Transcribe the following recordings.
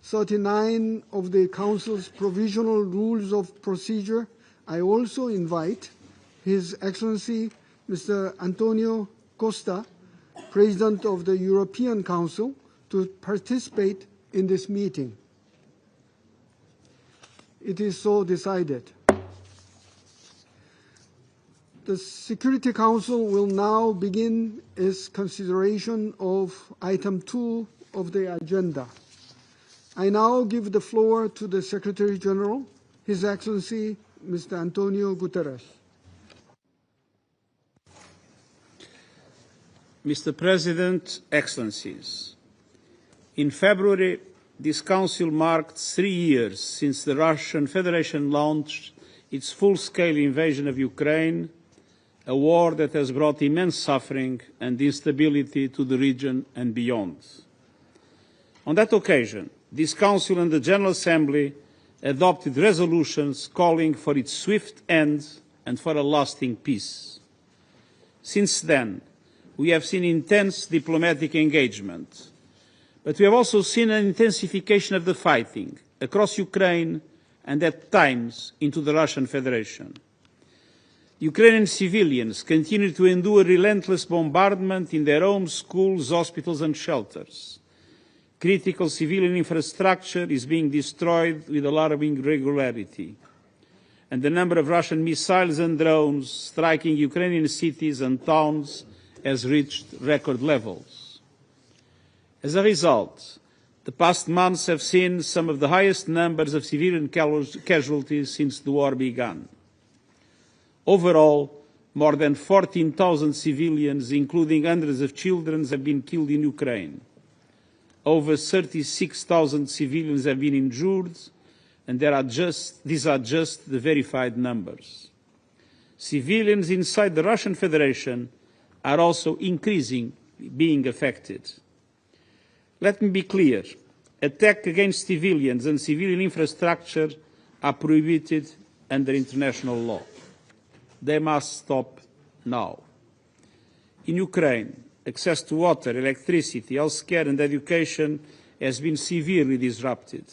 39 of the Council's Provisional Rules of Procedure, I also invite His Excellency Mr. Antonio Costa, President of the European Council, to participate in this meeting. It is so decided. The Security Council will now begin its consideration of item 2 of the agenda. I now give the floor to the Secretary General, His Excellency Mr. Antonio Guterres. Mr. President, Excellencies, in February, this Council marked 3 years since the Russian Federation launched its full-scale invasion of Ukraine, a war that has brought immense suffering and instability to the region and beyond. On that occasion, this Council and the General Assembly adopted resolutions calling for its swift end and for a lasting peace. Since then, we have seen intense diplomatic engagement, but we have also seen an intensification of the fighting across Ukraine and at times into the Russian Federation. Ukrainian civilians continue to endure relentless bombardment in their homes, schools, hospitals and shelters. Critical civilian infrastructure is being destroyed with alarming regularity, and the number of Russian missiles and drones striking Ukrainian cities and towns has reached record levels. As a result, the past months have seen some of the highest numbers of civilian casualties since the war began. Overall, more than 14,000 civilians, including hundreds of children, have been killed in Ukraine. Over 36,000 civilians have been injured, and these are just the verified numbers. Civilians inside the Russian Federation are also increasingly being affected. Let me be clear, attacks against civilians and civilian infrastructure are prohibited under international law. They must stop now. In Ukraine, access to water, electricity, healthcare and education has been severely disrupted.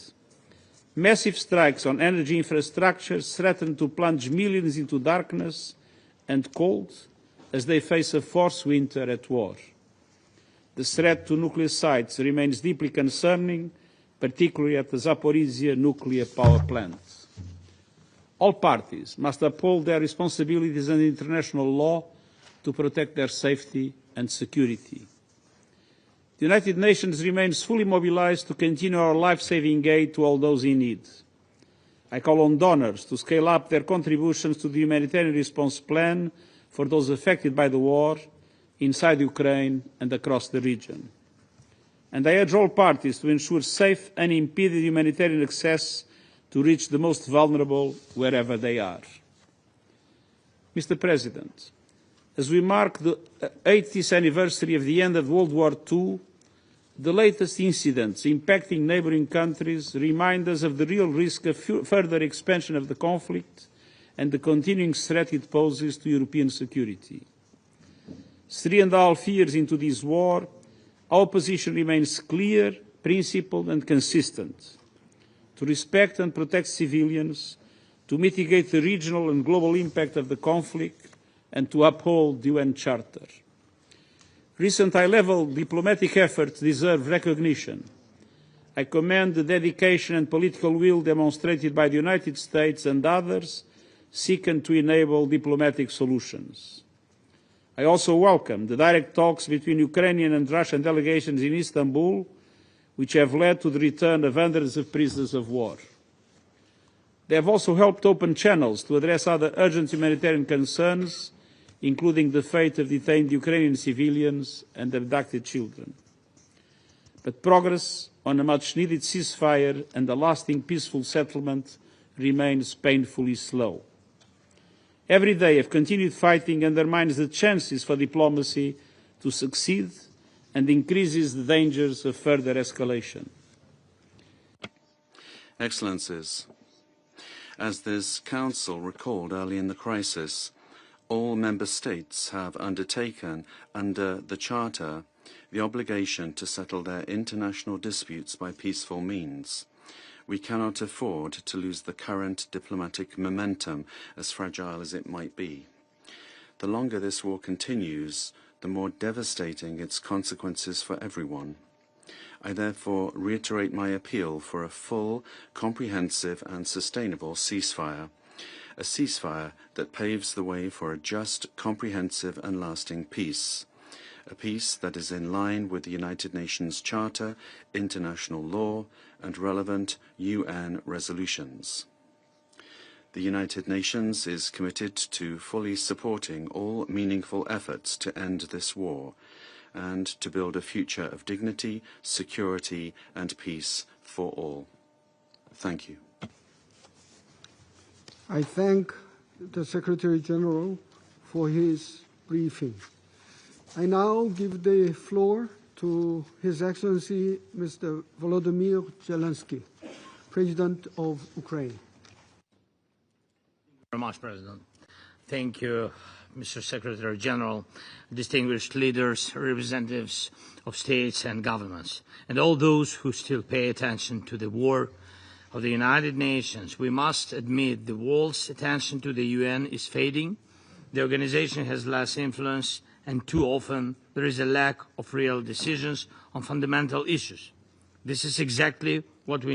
Massive strikes on energy infrastructure threaten to plunge millions into darkness and cold as they face a forced winter at war. The threat to nuclear sites remains deeply concerning, particularly at the Zaporizhzhia nuclear power plant. All parties must uphold their responsibilities under international law to protect their safety and security. The United Nations remains fully mobilized to continue our life-saving aid to all those in need. I call on donors to scale up their contributions to the humanitarian response plan for those affected by the war inside Ukraine and across the region. And I urge all parties to ensure safe, unimpeded humanitarian access to reach the most vulnerable wherever they are. Mr. President, as we mark the 80th anniversary of the end of World War II, the latest incidents impacting neighbouring countries remind us of the real risk of further expansion of the conflict and the continuing threat it poses to European security. 3.5 years into this war, our position remains clear, principled and consistent: to respect and protect civilians, to mitigate the regional and global impact of the conflict, and to uphold the UN Charter. Recent high-level diplomatic efforts deserve recognition. I commend the dedication and political will demonstrated by the United States and others seeking to enable diplomatic solutions. I also welcome the direct talks between Ukrainian and Russian delegations in Istanbul, which have led to the return of hundreds of prisoners of war. They have also helped open channels to address other urgent humanitarian concerns, including the fate of detained Ukrainian civilians and abducted children. But progress on a much-needed ceasefire and a lasting peaceful settlement remains painfully slow. Every day of continued fighting undermines the chances for diplomacy to succeed and increases the dangers of further escalation. Excellencies, as this Council recalled early in the crisis, all Member States have undertaken, under the Charter, the obligation to settle their international disputes by peaceful means. We cannot afford to lose the current diplomatic momentum, as fragile as it might be. The longer this war continues, the more devastating its consequences for everyone. I therefore reiterate my appeal for a full, comprehensive and sustainable ceasefire, a ceasefire that paves the way for a just, comprehensive and lasting peace, a peace that is in line with the United Nations Charter, international law and relevant UN resolutions. The United Nations is committed to fully supporting all meaningful efforts to end this war and to build a future of dignity, security and peace for all. Thank you. I thank the Secretary General for his briefing. I now give the floor to His Excellency Mr. Volodymyr Zelensky, President of Ukraine. Very much, President. Thank you, Mr. Secretary General, distinguished leaders, representatives of states and governments, and all those who still pay attention to the work of the United Nations. We must admit the world's attention to the UN is fading. The organization has less influence, and too often there is a lack of real decisions on fundamental issues. This is exactly what we need.